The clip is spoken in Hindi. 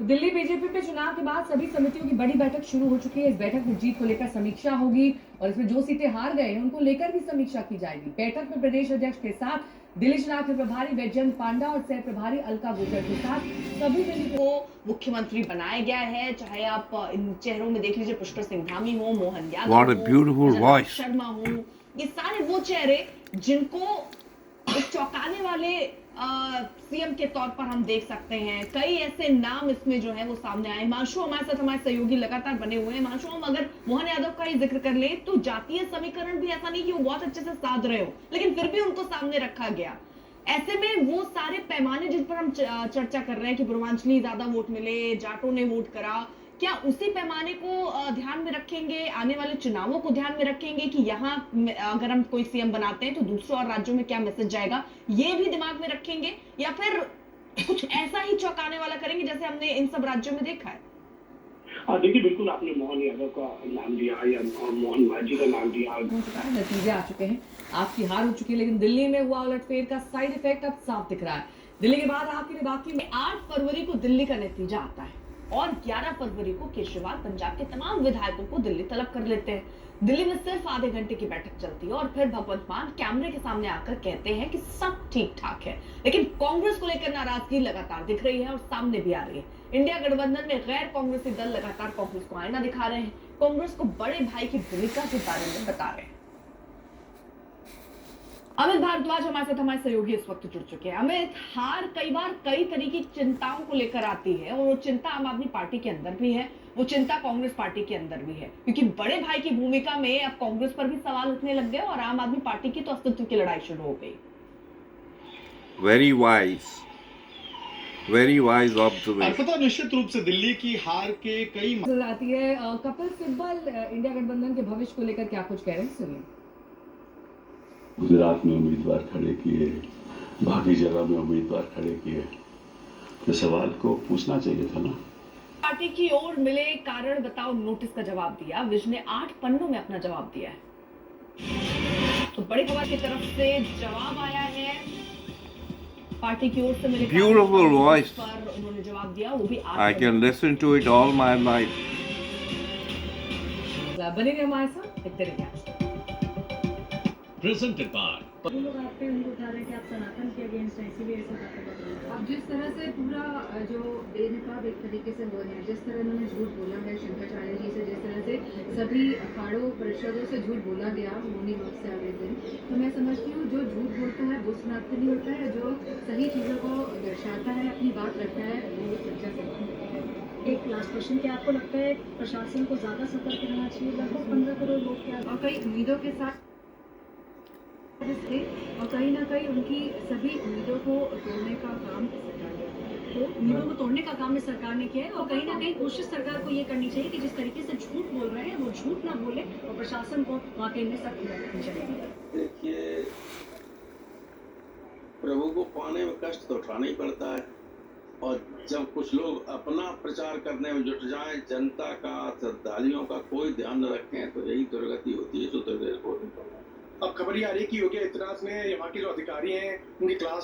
दिल्ली बीजेपी में चुनाव के बाद सभी समितियों की बड़ी बैठक शुरू हो चुकी है। इस बैठक में जीत को लेकर समीक्षा होगी और इसमें जो सीटें हार गए हैं उनको लेकर भी समीक्षा की जाएगी। बैठक में प्रदेश अध्यक्ष के साथ दिल्ली चुनाव के प्रभारी वैजयंत पांडा और सह प्रभारी अलका गुर्जर के साथ सभी दिल्ली को मुख्यमंत्री बनाया गया है। चाहे आप इन चेहरों में देख लीजिए, पुष्कर सिंह धामी हो, मोहन यादव शर्मा हो, ये सारे वो चेहरे जिनको एक चौंकाने वाले सीएम के तौर पर हम देख सकते हैं। कई ऐसे नाम इसमें जो है वो सामने आए। हिमांशु हमारे साथ, हमारे सहयोगी लगातार बने हुए हैं। हिमांशु, हम अगर मोहन यादव का ही जिक्र कर ले तो जातीय समीकरण भी ऐसा नहीं कि वो बहुत अच्छे से साध रहे हो, लेकिन फिर भी उनको सामने रखा गया। ऐसे में वो सारे पैमाने जिन पर हम चर्चा कर रहे हैं कि पूर्वांचली ज्यादा वोट मिले, जाटों ने वोट करा, क्या उसी पैमाने को ध्यान में रखेंगे, आने वाले चुनावों को ध्यान में रखेंगे कि यहाँ अगर हम कोई सीएम बनाते हैं तो दूसरों और राज्यों में क्या मैसेज जाएगा, ये भी दिमाग में रखेंगे, या फिर कुछ ऐसा ही चौंकाने वाला करेंगे जैसे हमने इन सब राज्यों में देखा है? देखिए, बिल्कुल आपने मोहन यादव का नाम लिया या मोहन मांझी का नाम लिया। नतीजे आ चुके हैं, आपकी हार हो चुकी है, लेकिन दिल्ली में हुआ उलटफेर का साइड इफेक्ट अब साफ दिख रहा है। दिल्ली के बाद आपके लिए बाकी में 8 फरवरी को दिल्ली का नतीजा आता है और 11 फरवरी को केजरीवाल पंजाब के तमाम विधायकों को दिल्ली तलब कर लेते हैं। दिल्ली में सिर्फ आधे घंटे की बैठक चलती है और फिर भगवंत मान कैमरे के सामने आकर कहते हैं कि सब ठीक ठाक है। लेकिन कांग्रेस को लेकर नाराजगी लगातार दिख रही है और सामने भी आ रही है। इंडिया गठबंधन में गैर कांग्रेसी दल लगातार कांग्रेस को आईना दिखा रहे हैं, कांग्रेस को बड़े भाई की भूमिका के बारे में बता रहे हैं। अमित भारद्वाज हमारे साथ, हमारे सहयोगी इस वक्त जुड़ चुके हैं। अमित, हार कई बार कई तरीके की चिंताओं को लेकर आती है और वो चिंता आम आदमी पार्टी के अंदर भी है, वो चिंता कांग्रेस पार्टी के अंदर भी है, क्योंकि बड़े भाई की भूमिका में अब कांग्रेस पर भी सवाल उठने लग गए और आम आदमी पार्टी की तो अस्तित्व की लड़ाई शुरू हो गई। Very wise observation. पता निश्चित रूप से दिल्ली की हार के कई नजर आती है। कपिल सिब्बल इंडिया गठबंधन के भविष्य को लेकर क्या कुछ कह रहे हैं, सुनिए। गुजरात में उम्मीदवार खड़े किए, बाकी जगह में उम्मीदवार खड़े किए, तो सवाल को पूछना चाहिए था ना। पार्टी की ओर मिले कारण बताओ नोटिस का जवाब दिया। विज ने 8 पन्नों में अपना जवाब दिया है। तो बड़ी खबर की तरफ से जवाब आया है, पार्टी की ओर से मिले ब्यूटीफुल वॉइस पर उन्होंने जवाब दिया, वो भी 8 I can listen to it all my life. बने रहिए हमारे साथ, देखते रहिए। प्रेजेंटेड बाय लोग आप पे उनको उठा रहे हैं कि आप सनातन के अगेंस्ट हैं, इसीलिए ऐसा बातें कर रहे हैं। अब जिस तरह से पूरा जो बेनकाब एक तरीके से हो रहे हैं, जिस तरह उन्होंने झूठ बोला है शंकराचार्य जी से, जिस तरह से सभी अखाड़ों परिषदों से झूठ बोला गया मौनी वक्त से अगले दिन, तो मैं समझती हूँ जो झूठ बोलता है वो सनातनी होता है, जो सही चीज़ों को दर्शाता है, अपनी बात रखता है, वो सच्चा सनातन है। एक लास्ट क्वेश्चन, क्या आपको लगता है प्रशासन को ज़्यादा सतर्क रहना चाहिए? लगभग 15 करोड़ लोग क्या और कई उम्मीदों के साथ और कहीं ना कहीं उनकी सभी उम्मीदों को तोड़ने का काम सरकार ने किया। तो उम्मीदों को तोड़ने का काम इस सरकार ने किया है और कहीं ना कहीं कोशिश सरकार को ये करनी चाहिए कि जिस तरीके से झूठ बोल रहे हैं वो झूठ ना बोले और प्रशासन को वाकई में सख्त रखनी चाहिए। देखिए, प्रभु को पाने में कष्ट तो उठाना ही पड़ता है, और जब कुछ लोग अपना प्रचार करने में जुट जाएं, जनता का, श्रद्धालुओं का कोई ध्यान न रखें, तो यही दुर्गति होती है जो दुर्गति। अब खबर ये आ रही है कि योगी आदित्यनाथ ने वहाँ के जो अधिकारी हैं उनकी क्लास